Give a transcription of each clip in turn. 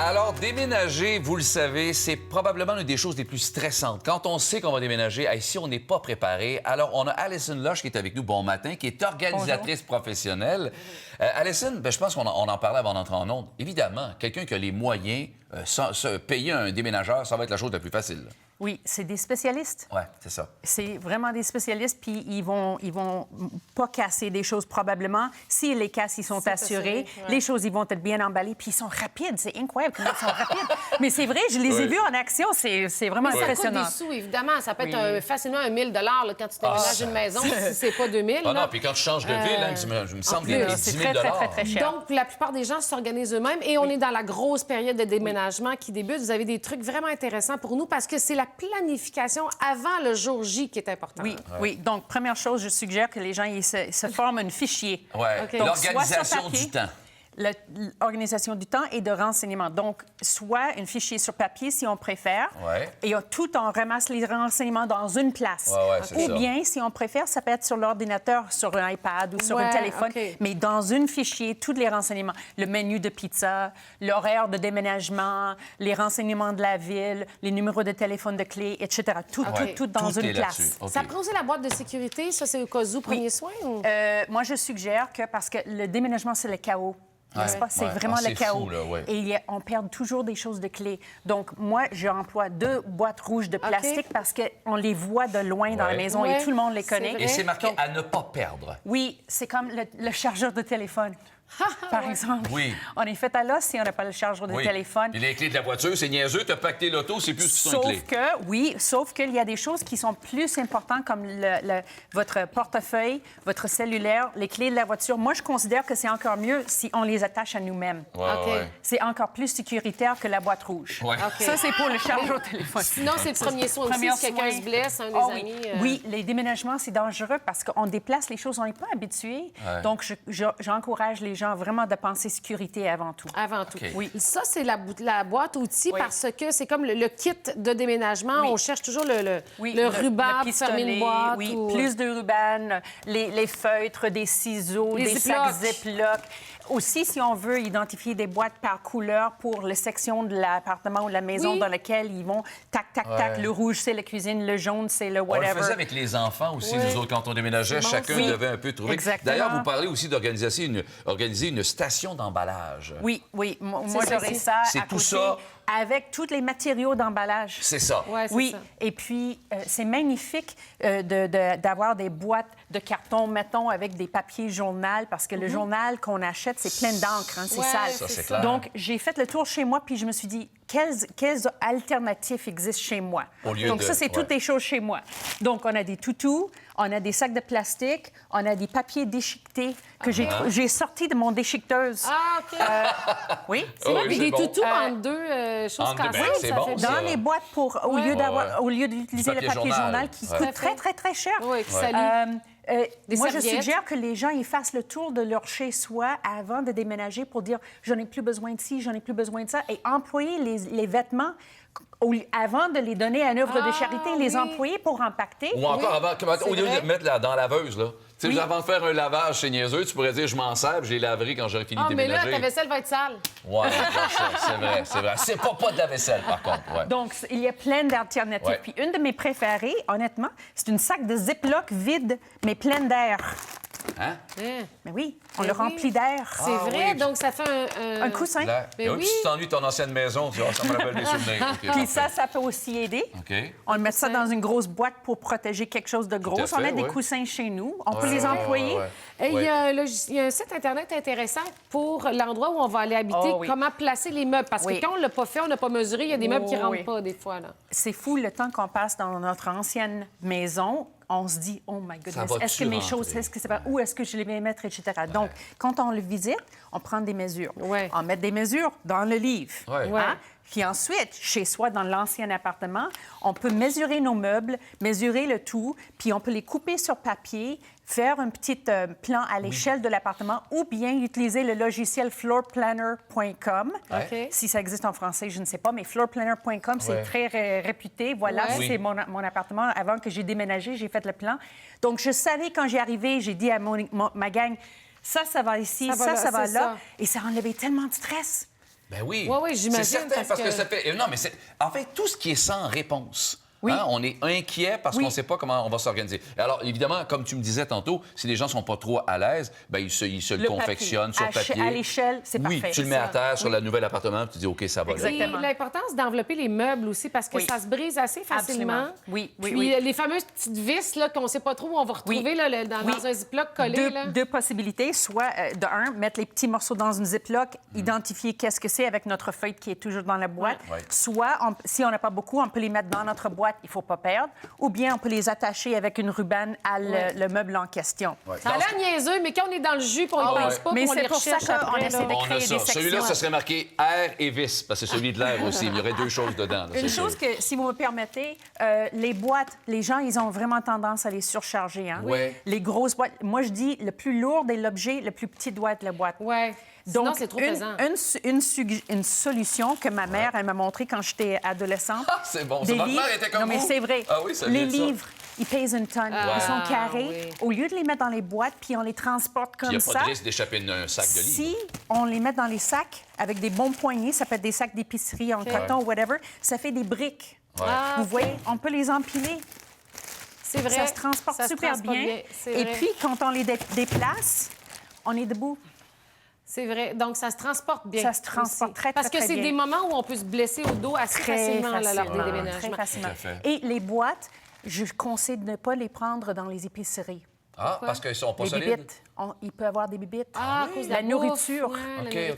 Alors, déménager, vous le savez, c'est probablement une des choses les plus stressantes. Quand on sait qu'on va déménager, ici, on n'est pas préparé. Alors, on a Alison Loche qui est avec nous, bon matin, qui est organisatrice professionnelle. Alison, je pense qu'on en parlait avant d'entrer en ondes. Évidemment, quelqu'un qui a les moyens, payer un déménageur, ça va être la chose la plus facile. Oui, c'est des spécialistes. Oui, c'est ça. C'est vraiment des spécialistes, puis ils vont pas casser des choses probablement. S'ils les cassent, ils sont assurés. Ouais. Les choses, ils vont être bien emballées, puis ils sont rapides. C'est incroyable comment ils sont rapides. Mais c'est vrai, je les ai vus en action. C'est vraiment impressionnant. Ça coûte des sous, évidemment. Ça peut être facilement 1 000 là, quand tu déménages une maison, si c'est pas 2 000. Ah non, puis quand tu changes de ville, je me semble des 10 C'est 000 très cher. Donc, la plupart des gens s'organisent eux-mêmes et on est dans la grosse période de déménagement qui débute. Vous avez des trucs vraiment intéressants pour nous parce que c'est la planification avant le jour J qui est important. Oui, oui. Donc, première chose, je suggère que les gens ils se forment un fichier. Oui, Okay. l'organisation du temps. L'organisation du temps et de renseignements. Donc, soit un fichier sur papier, si on préfère, et on ramasse les renseignements dans une place. Ou bien, si on préfère, ça peut être sur l'ordinateur, sur un iPad ou sur un téléphone, mais dans un fichier, tous les renseignements. Le menu de pizza, l'horaire de déménagement, les renseignements de la ville, les numéros de téléphone de clé, etc. Tout dans une place. Okay. Ça prend aussi la boîte de sécurité, ça, c'est au cas où, premier soin? Ou... Moi, je suggère que, parce que le déménagement, c'est le chaos. N'est-ce pas? C'est vraiment le chaos. Fou, là, Et on perd toujours des choses de clés. Donc, moi, j'emploie 2 boîtes rouges de plastique parce qu'on les voit de loin dans la maison et tout le monde les connaît. Et c'est marqué à ne pas perdre. Oui, c'est comme le chargeur de téléphone. Par exemple. Oui. On est fait à l'os si on n'a pas le chargeur de téléphone. Puis les clés de la voiture, c'est niaiseux. Tu as pacté l'auto, c'est plus que une clé. Sauf qu'il y a des choses qui sont plus importantes comme votre portefeuille, votre cellulaire, les clés de la voiture. Moi, je considère que c'est encore mieux si on les attache à nous-mêmes. C'est encore plus sécuritaire que la boîte rouge. Ça, c'est pour le chargeur de téléphone. Sinon, c'est le premier soin aussi. Si quelqu'un se blesse, un des amis... Oui, les déménagements, c'est dangereux parce qu'on déplace les choses, on n'est pas habitué. Donc, j'encourage les gens vraiment de penser sécurité avant tout. Avant tout. Oui. Ça, c'est la boîte outils parce que c'est comme le kit de déménagement. On cherche toujours le ruban pour fermer une boîte. Oui, plus de ruban, les feutres, des ciseaux, des sacs Ziploc. Aussi, si on veut identifier des boîtes par couleur pour les sections de l'appartement ou de la maison dans laquelle ils vont, tac, tac, tac, le rouge, c'est la cuisine, le jaune, c'est le whatever. On le faisait avec les enfants aussi, nous autres, quand on déménageait, chacun devait un peu trouver. D'ailleurs, vous parlez aussi d'organiser une station d'emballage. Oui. Moi, j'aurais ça à côté. Ça. Avec tous les matériaux d'emballage. C'est ça. Oui. Et puis, c'est magnifique d'avoir des boîtes de carton, mettons, avec des papiers journal, parce que le journal qu'on achète, c'est plein d'encre, hein, c'est sale. Ça, c'est clair. Donc, j'ai fait le tour chez moi, puis je me suis dit, quelles alternatives existent chez moi? Donc, ça, c'est toutes des choses chez moi. Donc, on a des toutous, on a des sacs de plastique, on a des papiers déchiquetés que j'ai sortis de mon déchiqueteuse. Oui. C'est vrai, puis des toutous en deux choses cassées, ça fait dans les boîtes au lieu d'utiliser le papier journal qui coûte très, très, très cher. Oui, qui salit. Moi, je suggère que les gens ils fassent le tour de leur chez-soi avant de déménager pour dire « j'en ai plus besoin de ci, j'en ai plus besoin de ça » et employer les vêtements avant de les donner à une œuvre de charité, les employer pour empaqueter. Ou encore, au lieu de mettre dans la laveuse, là. Tu sais, avant de faire un lavage chez niaiseux, tu pourrais dire « je m'en sers, je les laverai quand j'aurai fini de déménager ». Mais là, ta vaisselle va être sale. Oui, c'est vrai. C'est pas de la vaisselle, par contre. Donc, il y a plein d'alternatives. Puis une de mes préférées, honnêtement, c'est une sac de Ziploc vide, mais pleine d'air. Hein? Mais oui, on le remplit d'air. C'est vrai, donc ça fait un coussin. Et si tu t'ennuies de ton ancienne maison, tu vois, ça me rappelle des souvenirs. Puis ça peut aussi aider. On met ça dans une grosse boîte pour protéger quelque chose de gros. On a des coussins chez nous. On peut les employer. Il y a un site Internet intéressant pour l'endroit où on va aller habiter, comment placer les meubles. Parce que quand on ne l'a pas fait, on n'a pas mesuré, il y a des meubles qui ne rentrent pas des fois. C'est fou le temps qu'on passe dans notre ancienne maison. On se dit, oh my goodness, est-ce que mes choses, où est-ce que je les vais mettre, etc. Donc, quand on le visite, on prend des mesures. On met des mesures dans le livre. Puis ensuite, chez soi, dans l'ancien appartement, on peut mesurer nos meubles, mesurer le tout, puis on peut les couper sur papier, faire un petit plan à l'échelle de l'appartement ou bien utiliser le logiciel floorplanner.com. Si ça existe en français, je ne sais pas, mais floorplanner.com, c'est très réputé. Voilà, c'est mon appartement. Avant que j'ai déménagé, j'ai fait le plan. Donc, je savais quand j'ai arrivé, j'ai dit à ma gang, ça va ici, ça va là. Et ça a enlevé tellement de stress. Ben oui. Oui, j'imagine. C'est certain, parce que ça fait... Non, mais en fait, tout ce qui est sans réponse... Oui. Hein? On est inquiet parce qu'on ne sait pas comment on va s'organiser. Alors, évidemment, comme tu me disais tantôt, si les gens ne sont pas trop à l'aise, bien, ils se le confectionnent sur papier. À l'échelle, c'est parfait. Oui, tu le mets à terre sur le nouvel appartement, puis tu dis, OK, ça va. Exactement. Et l'importance d'envelopper les meubles aussi, parce que ça se brise assez facilement. Absolument. Oui. Puis les fameuses petites vis là, qu'on ne sait pas trop où on va retrouver là, dans un ziploc collé. Deux possibilités. Soit, de un, mettre les petits morceaux dans une ziploc, identifier qu'est-ce que c'est avec notre feuille qui est toujours dans la boîte. Soit, si on n'a pas beaucoup, on peut les mettre dans notre boîte. Il ne faut pas perdre. Ou bien on peut les attacher avec une ruban à le meuble en question. Ça a l'air niaiseux, mais quand on est dans le jus, on ne pense pas, mais on les recherche après. On essaie de créer des sections. Celui-là, ça serait marqué air et vis, parce que c'est celui de l'air aussi. Il y aurait deux choses dedans. Une chose que, si vous me permettez, les boîtes, les gens, ils ont vraiment tendance à les surcharger. Hein? Les grosses boîtes. Moi, je dis, le plus lourd est l'objet, le plus petit doit être la boîte. Oui. Donc, c'est trop pesant. Une solution que ma mère, elle m'a montrée quand j'étais adolescente. Ah, c'est bon. Votre mère était comme Non, mais c'est vrai. Ah oui, ça les livres, ils pèsent une tonne. Ils sont carrés. Oui. Au lieu de les mettre dans les boîtes, puis on les transporte comme ça. Il n'y a pas de risque d'échapper un sac de livres. Si on les met dans les sacs avec des bons poignées, ça peut être des sacs d'épicerie en coton ou whatever, ça fait des briques. Vous voyez, on peut les empiler. C'est vrai. Ça se transporte super bien. Et puis, quand on les déplace, on est debout. C'est vrai. Donc, ça se transporte bien. Ça se transporte très, très, Parce que très c'est bien. des moments où on peut se blesser au dos assez facilement lors des déménagements. Très facilement. Et les boîtes, je conseille de ne pas les prendre dans les épiceries. Ah, parce qu'ils ne sont pas les solides? Bibites. Il peut y avoir des bibites. À cause de la nourriture.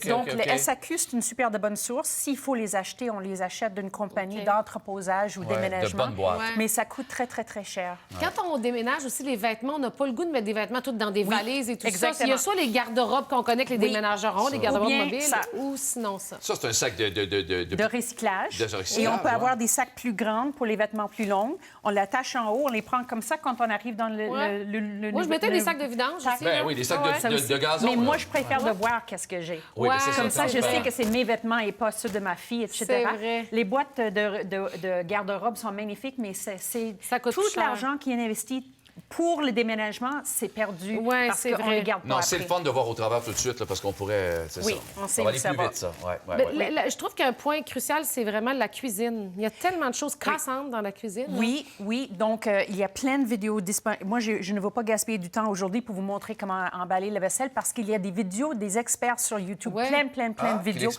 Donc, le SAQ, c'est une super de bonne source. S'il faut les acheter, on les achète d'une compagnie d'entreposage ou déménagement. De bonnes boîtes. Mais ça coûte très, très, très cher. Quand on déménage aussi, les vêtements, on n'a pas le goût de mettre des vêtements tous dans des valises et tout exactement. ça. Il y a soit les garde-robes qu'on connaît que les déménageurs ont, les garde-robes mobiles, ça. ou sinon ça. Ça, c'est un sac de recyclage. Et on peut avoir des sacs plus grands pour les vêtements plus longs. On l'attache en haut, on les prend comme ça quand on arrive dans le Moi, je mettais des sacs de vidange aussi. Ben oui, des sacs de gazon. Mais moi, je préfère de voir qu'est-ce que j'ai. Oui, comme ça, je sais que c'est mes vêtements et pas ceux de ma fille, etc. C'est vrai. Les boîtes de garde-robe sont magnifiques, mais ça coûte tout cher. l'argent qui est investi pour le déménagement, c'est perdu parce qu'on les garde pas. Non, c'est le fun de voir au travers tout de suite, là, parce qu'on pourrait... Oui, on sait va où aller ça plus va. vite, ça. Je trouve qu'un point crucial, c'est vraiment la cuisine. Il y a tellement de choses crassantes dans la cuisine. Oui. Donc, il y a plein de vidéos disponibles. Moi, je ne veux pas gaspiller du temps aujourd'hui pour vous montrer comment emballer la vaisselle parce qu'il y a des vidéos des experts sur YouTube. Plein de vidéos.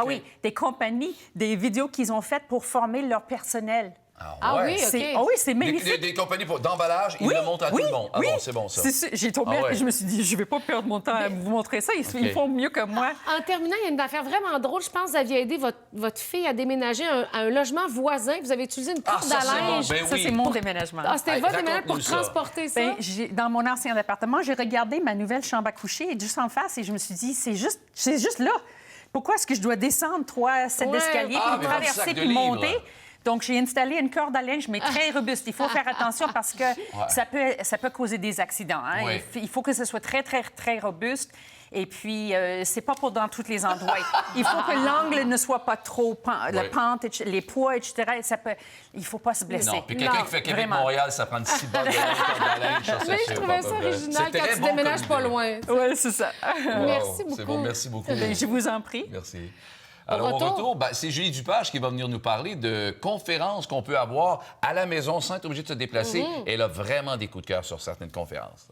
Oui, des compagnies, des vidéos qu'ils ont faites pour former leur personnel. Oui, OK. C'est magnifique. Des compagnies d'emballage, ils le montrent à tout le monde. Ah bon, c'est bon, ça. J'ai tombé et je me suis dit, je vais pas perdre mon temps à vous montrer ça. Ils font mieux que moi. En terminant, il y a une affaire vraiment drôle. Je pense que vous aviez aidé votre fille à déménager à un logement voisin. Vous avez utilisé une corde à linge. Ça, c'est mon déménagement. C'était votre déménagement pour transporter ça? Dans mon ancien appartement, j'ai regardé ma nouvelle chambre à coucher juste en face et je me suis dit, c'est juste là. Pourquoi est-ce que je dois descendre 3 sets d'escalier puis traverser puis monter? Donc, j'ai installé une corde à linge, mais très robuste. Il faut faire attention parce que ça peut causer des accidents. Hein? Il faut que ce soit très, très, très robuste. Et puis, c'est pas pour dans tous les endroits. Il faut que l'angle ne soit pas trop la pente, les poids, etc. Il faut pas se blesser. Non, puis quelqu'un qui fait Québec-Montréal, ça prend 6 balles de corde à linge. Mais je trouvais ça original quand tu déménages pas loin. Oui, c'est ça. Merci beaucoup. C'est bon, merci beaucoup. Je vous en prie. Merci. Alors, au retour, c'est Julie Dupage qui va venir nous parler de conférences qu'on peut avoir à la maison sans être obligé de se déplacer. Elle a vraiment des coups de cœur sur certaines conférences.